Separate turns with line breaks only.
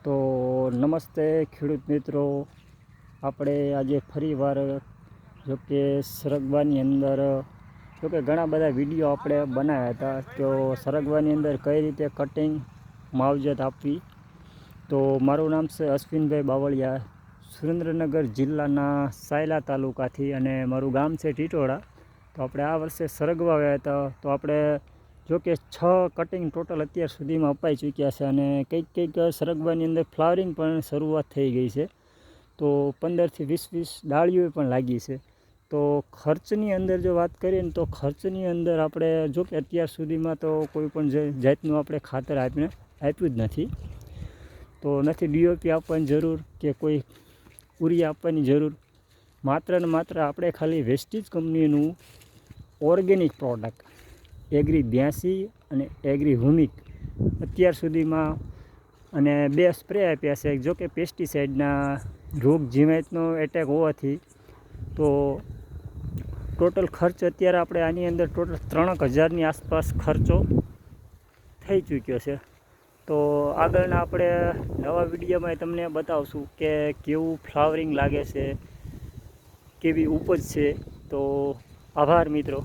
તો નમસ્તે ખેડૂત મિત્રો, આપણે આજે ફરીવાર જોકે સરગવાની અંદર જોકે ઘણા બધા વિડીયો આપણે બનાવ્યા હતા. તો સરગવાની અંદર કઈ રીતે કટિંગ માવજત આપવી. તો મારું નામ છે અશ્વિનભાઈ બાવળિયા, સુરેન્દ્રનગર જિલ્લાના સાયલા તાલુકાથી, અને મારું ગામ છે ટીટોળા. તો આપણે આ વર્ષે સરગવા વાવ્યા હતા. તો આપણે જોકે 6 કટિંગ ટોટલ અત્યાર સુધીમાં અપાઈ ચૂક્યા છે, અને કંઈક સરગવાની અંદર ફ્લાવરિંગ પણ શરૂઆત થઈ ગઈ છે. તો 15 થી 20 ડાળીઓ પણ લાગી છે. તો ખર્ચની અંદર જો વાત કરીએ ને, તો ખર્ચની અંદર આપણે જોકે અત્યાર સુધીમાં તો કોઈ પણ જાતનું આપણે ખાતર આપ્યું જ નથી. તો નથી ડીઓપી આપવાની જરૂર કે કોઈ ઉરિયા આપવાની જરૂર. માત્ર ને માત્ર આપણે ખાલી વેસ્ટીજ કંપનીનું ઓર્ગેનિક પ્રોડક્ટ એગ્રી 82 અને એગ્રી હુમિક અત્યાર સુધીમાં અને 2 સ્પ્રે આપ્યા છે. જોકે પેસ્ટિસાઇડના રોગ જીવાતનો એટેક હોવાથી તો ટોટલ ખર્ચ અત્યારે આપણે આની અંદર ટોટલ 3000ની આસપાસ ખર્ચો થઈ ચૂક્યો છે. તો આગળના આપણે નવા વિડીયોમાં તમને બતાવશું કે કેવું ફ્લાવરિંગ લાગે છે, કેવી ઉપજ છે. તો આભાર મિત્રો.